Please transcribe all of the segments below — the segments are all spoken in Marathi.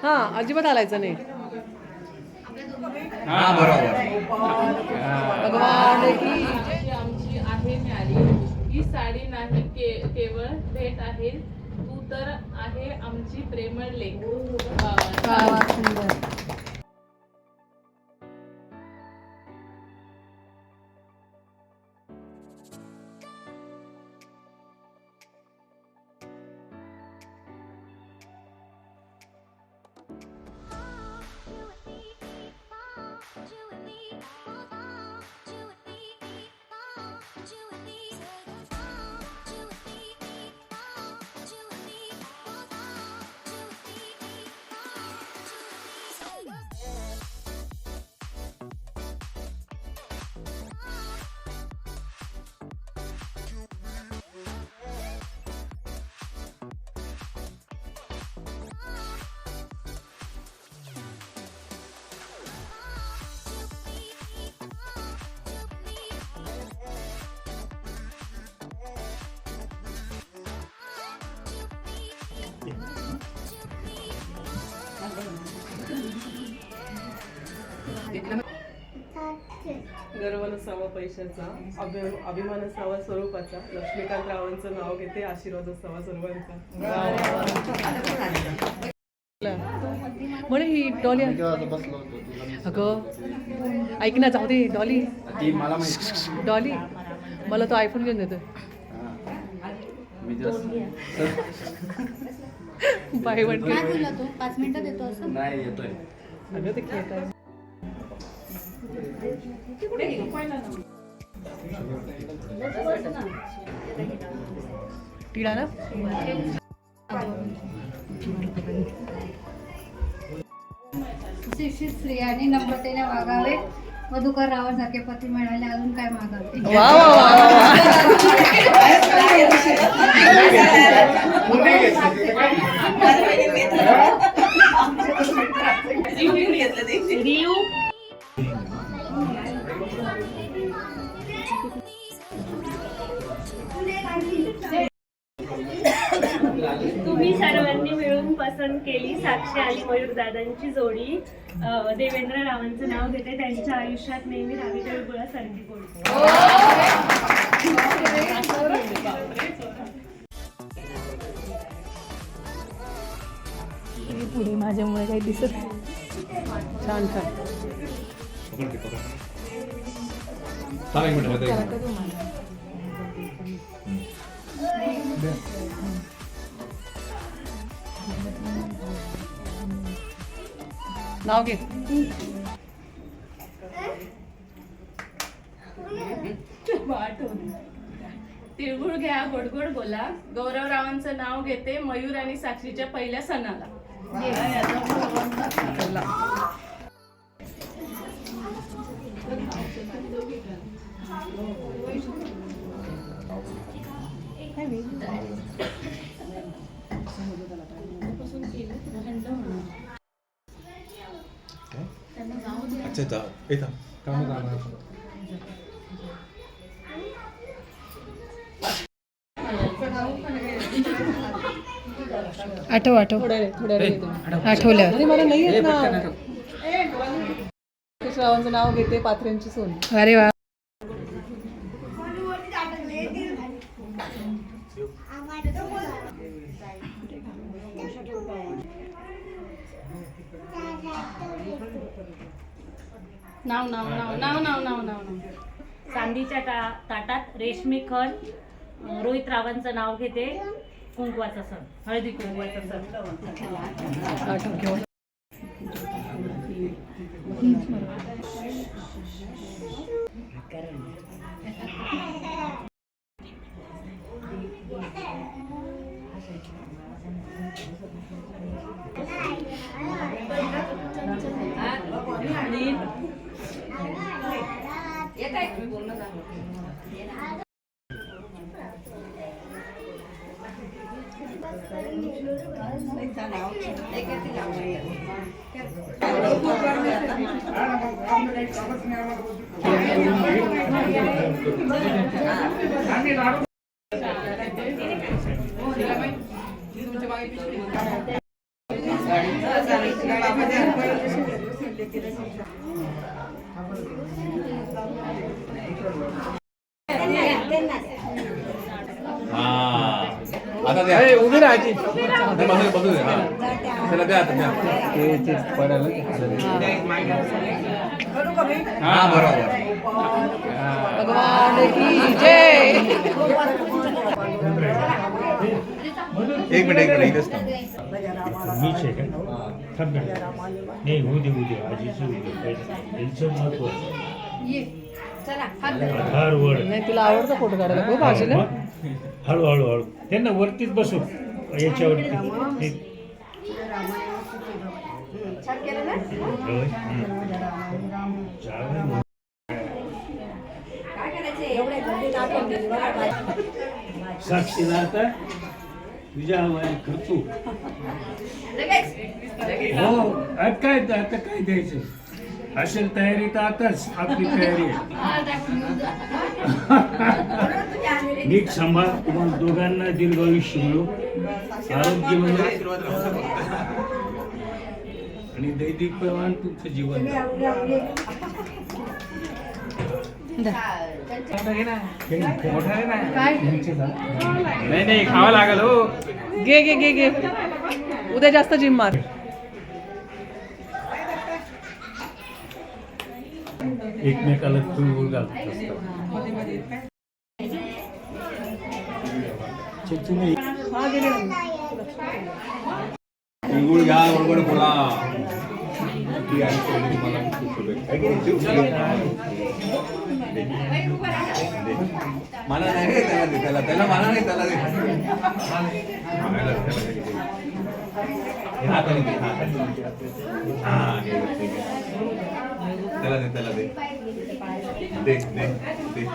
हा अजिबात हालायचं नाही. भगवान की आमची आहे मिळाली ही साडी नाही केवळ भेट आहे, तू तर आहे आमची प्रेमळ लेक. गर्व नसावा पैशाचा, अभिमान असावा स्वरूपाचा, लक्ष्मीकांत रावांचं नाव घेते, आशीर्वाद असावा सर्वांचा. म्हणे ही डॉली अगं ऐक ना, जाऊ दे डॉली. डॉली मला तो आयफोन घेऊन देतो. बाय वन काय बोलला तो? 5 मिनिटं देतो असं नाही येतोय. अगं ते खेळत आहे. टिळा ना शिक्षित स्त्रियांनी नम्रतेने वागावे, मधुकर रावासारखे पती मिळाले, अजून काय मागावे. तुम्ही सर्वांनी मिळून पसंत केली साक्षी आणि मयूर दादांची जोडी. देवेंद्र रावांचं नाव घेते, त्यांच्या आयुष्यात नेहमी रावीच्या गुळासारखी गोडी. पुढे माझ्यामुळे काही दिसत नाही. छान छान. नाव घे. तिळगुळ घ्या, गोडगोड बोला. गौरवरावांचं नाव घेते, मयूर आणि साक्षीच्या पहिल्या सणाला. अच्छा येता काम जाणार. आठव आठवलं. अरे मला नाही येत ना. रावांचं नाव घेते, पात्र्यांची सोन. अरे वा. नाव नाव नाव नाव नाव नाव नाव नाव चांदीच्या ताटात रेशमी खण. रोहित रावांचं नाव घेते, कुंकवाचा सण, हळदी कुंकवाचा सण. हा आता द्या उभी राहायची बसू दे हा त्याला द्या आता द्या ते पडायला हा बरोबर भगवान की जय. एक मिनिट इथेच थांब. मीच आहे का थांब ना. नाही उद्या आजीचं उद्या यांचं महत्वाचं आधार वर नाही तुला आवडतं फोटो काढायला खूप आजीला. हळू त्यांना वरतीच बसव याच्यावरती साक्षीदार तर तुझ्या वयात करतो हो आता काय द्यायचं असेल तयारी तर आताच आपली तयारी आहे नीट सांभाळ तुम्हाला दोघांना दीर्घायुष्य मिळो आरोग्य मिळो आणि दैनिक प्रमाण तुमचं जीवन काय नाही खावं लागल हो घे उद्या जास्त जिम मार. एकमेकाला तुळवूळ घालत असतात तिळगुळ घ्या बरोबर बोला मला नाही रे त्याला मला नाही त्याला दे त्याला दे दे दे दे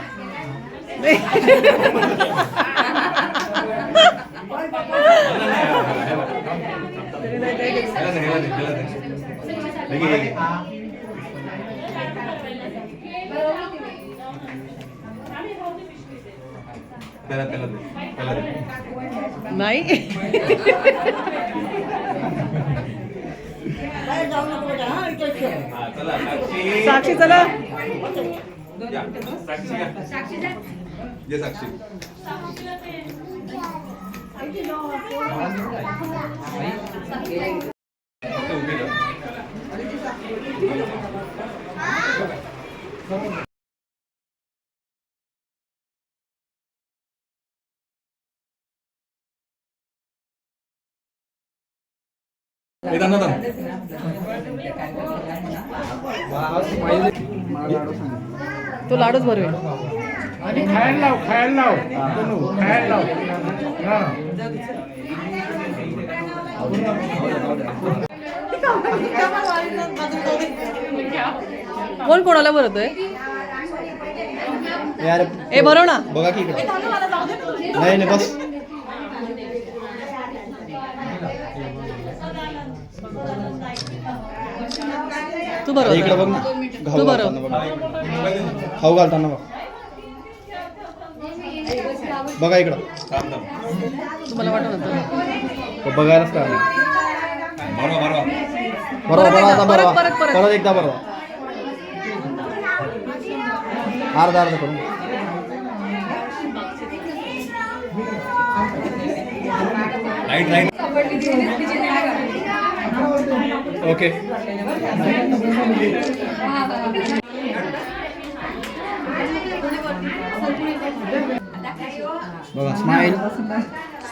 नाही साक्षी चला साक्षी तो लाडूच बरोबर आणि खायला लाव खायला लाव हा कोण कोणाला भरतोय यार ए भरव ना. बघा की इकडे नाही बस तू भरव इकडे बघ ना तू भरव. खाऊ घालताना बघा इकडं तुम्हाला वाटत होतं बघायलाच काय बरोबर आता बरोबर परत एकदा बरोबर अर्धा करून ओके बघा स्माइल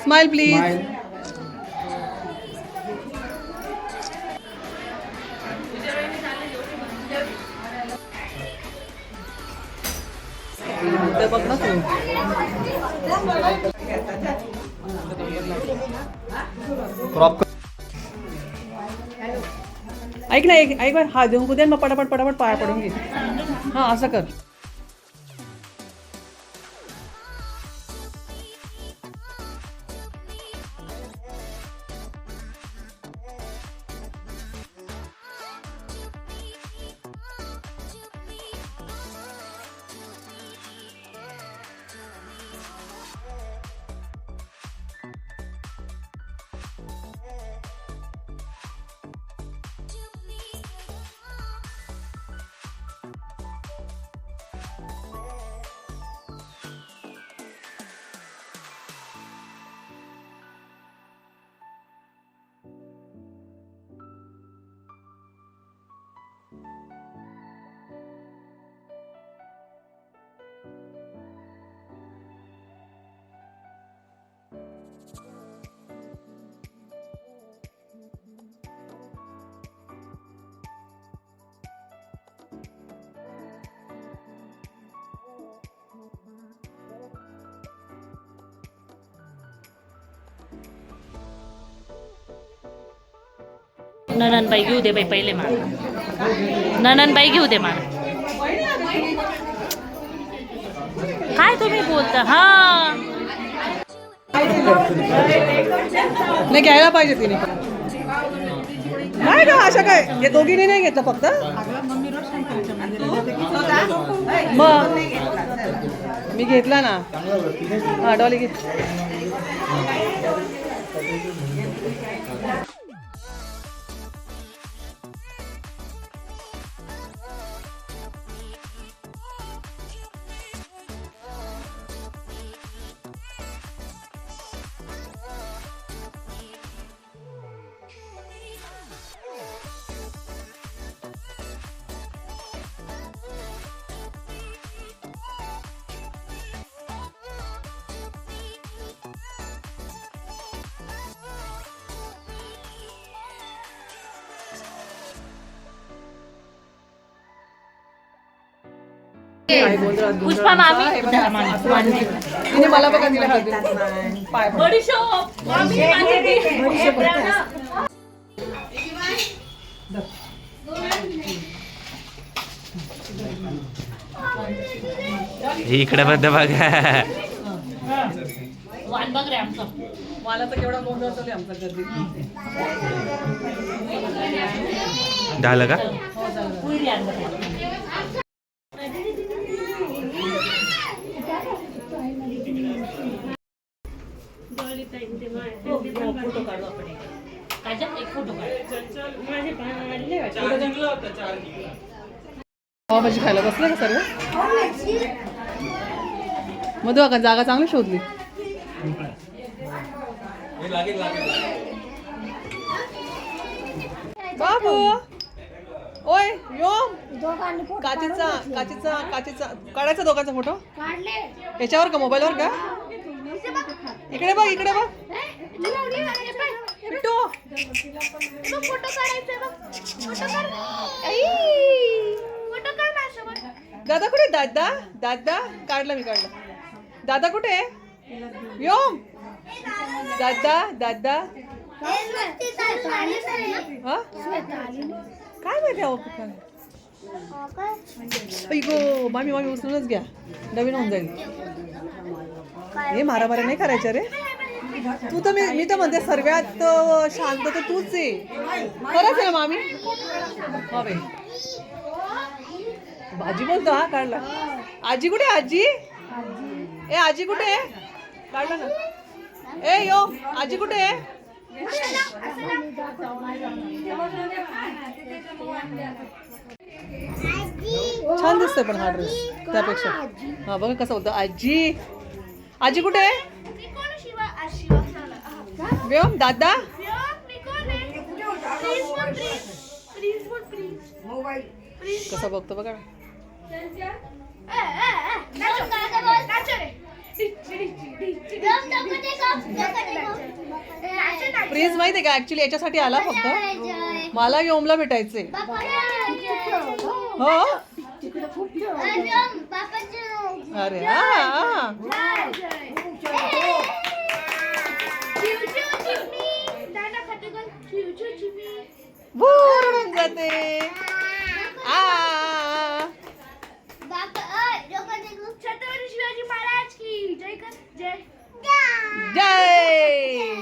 स्माइल प्लीज. बघ ना तू क्रॉप ऐक ना ऐक बार हात देऊन कुदे मग पटापट पाया पडून घे. हां असं कर. नननबाई घेऊ दे बाई पहिले मला. नननबाई घेऊ दे मला. काय तुम्ही बोलता? हा नाही घ्यायला पाहिजे तिने पण. नाही का अशा काय हे दोघीने नाही घेतलं फक्त मग मी घेतला ना. हा डॉली घे. काय गोंधळात पुष्पा मामी तिने मला बघा तिला पाय बडीशोप मामी इकडे बद्द बघा. वाट बघ रे आमचं. मला तर केवढा गोंधळ चालू आहे आमचा गर्दी. झालं का? पुरी आण बघ. फोटो काढू आपण. काजल एक फोटो काढ. पावभाजी खायला बसले का सर्व? मधू अगं जागा चांगली शोधली. बाबू ओय यो काचेचा काचेचा काचेचा काढायचा दोघांचा फोटो याच्यावर का मोबाईलवर का? इकडे बघ इकडे बघ. दादा कुठे? दादा दादा काढला मी काढला. दादा कुठे? यो दादा दादा हा काय माहिती अहो कुठं. गो मामी मामी उचलूनच घ्या नवीन होऊन जाईल. हे मारामारी नाही करायच्या रे. तू तर मी तर म्हणते सर्वात शांत तर तूच आहे. खरंच आहे ना मामी? हा बाई भाजी बोलतो. हा काढला. आजी कुठे? आजी ए आजी कुठे? काढला ना. ए यो आजी कुठे? छान दिसतोय पण हा ड्रेस त्यापेक्षा. हा बघा कसं होतं. आजी आजी कुठे? व्योम दादा कसा बघतो बघा. प्लीज माहिती आहे का ऍक्च्युली याच्यासाठी आला फक्त मला व्योमला भेटायचंय. हो अरे हा भरून जाते. छत्रपती शिवाजी महाराज की जय जय जय.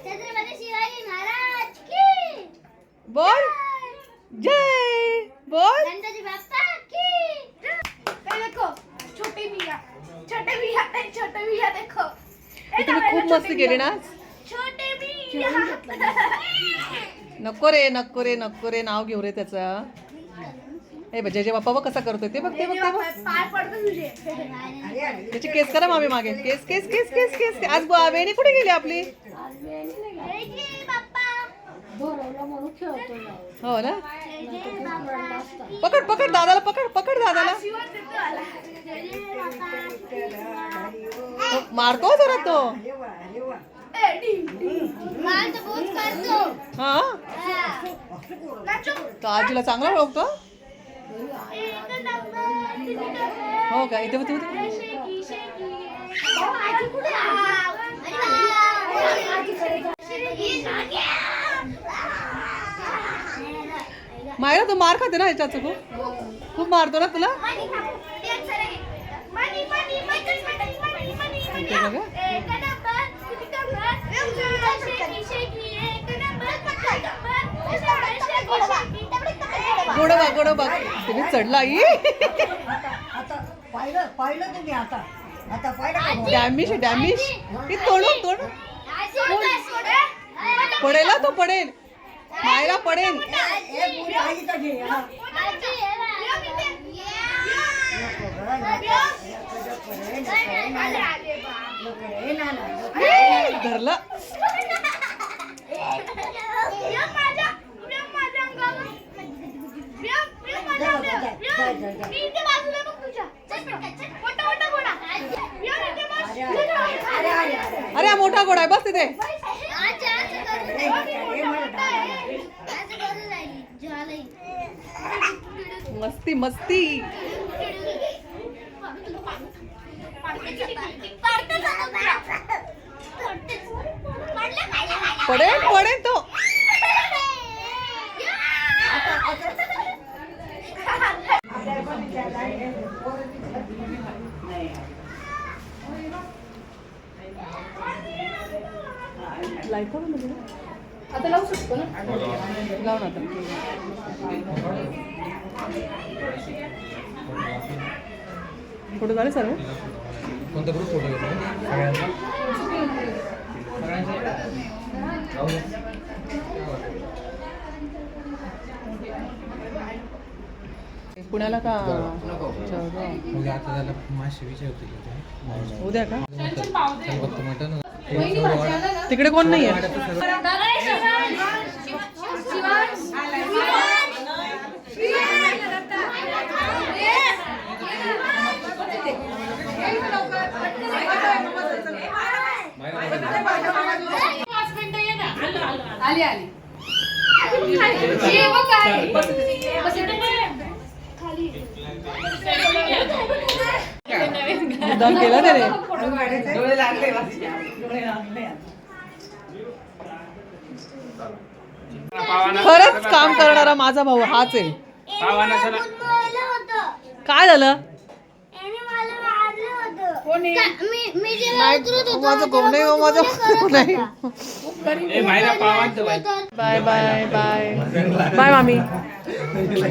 छत्रपती शिवाजी महाराज की बोल जय बोल. गणपती बाप्पा की देखो छोटे मिया देखो. तुम्ही खूप मस्ती केली ना. छोटे मिया नको रे नको रे नको रे नाव घेऊ रे त्याचं. हे बघ जय बाप्पा बघ कसा करतोय ते बघ ते बघ ते बघ. पाय पडतो तुझे. त्याची केस करा मामी मागे. केस केस केस केस केस. आज वेणी कुठे गेली आपली? हो ना. पकड पकड दादाला पकड पकड दादाला. मारतो जरा तो. हा तो आजीला चांगला ओळखतो. हो का? इथे तू मायरा तू मार खाते ना ह्याच्यात खूप मारतो ना तुला. गोडबा गोडबा तुम्ही चढला आई. डॅमिश डॅमिश हे तोड पडेल तो पडेल. मायरा पडेल. धरला. अरे हा मोठा घोडा आहे बस तिथे. मस्ती मस्ती. पडेल पडेल तो. आता लावू शकतो ना. लाव ना आता. फोटो झाले सर्व. कोणता ग्रुप फोटो घेतो पुण्याला का मासे विषय होते उद्या का फक्त मटन. तिकडे कोण नाही आहे. आली आली. मुद्दाम केला त्याने. खरंच काम करणारा माझा भाऊ हाच आहे. काय झालं. माझं भाऊ नाही हो, माझं भाऊ नाही. बाय बाय बाय बाय मामी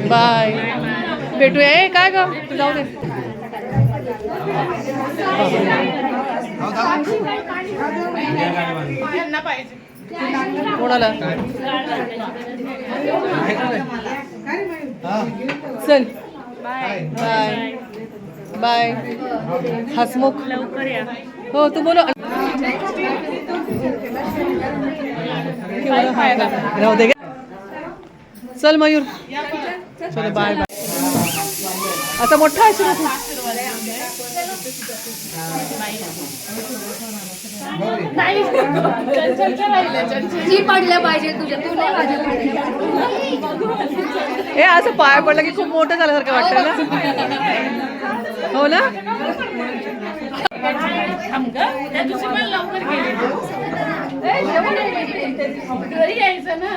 बाय. भेटूया. ए काय ग तू जाऊ दे. कोणाला चल बाय बाय. हसमुख लवकर या. हो तू बोलो. राहू दे. चल मयूर चल बाय बाय. आता मोठा आशीर्वाद. जी पडल्या पाहिजे तुझ्या. तू नाही माझ्या पाहिजे. हे असं पाया पडलं की खूप मोठं झाल्यासारखं वाटतं ना. हो ना. थांब गं. त्या दिवशी पण लवकर गेले. घरी यायचं ना.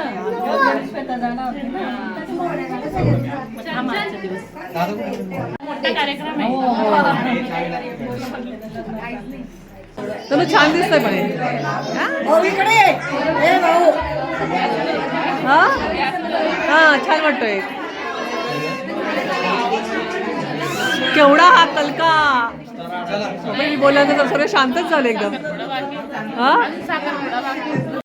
थांब आजचा दिवस. मोठा कार्यक्रम आहे. तुला छान दिसतंय पण हे. हा हा छान वाटतोय. केवढा हा कलका. मी बोलल्यानंतर सर्व शांतच झाले एकदम. हा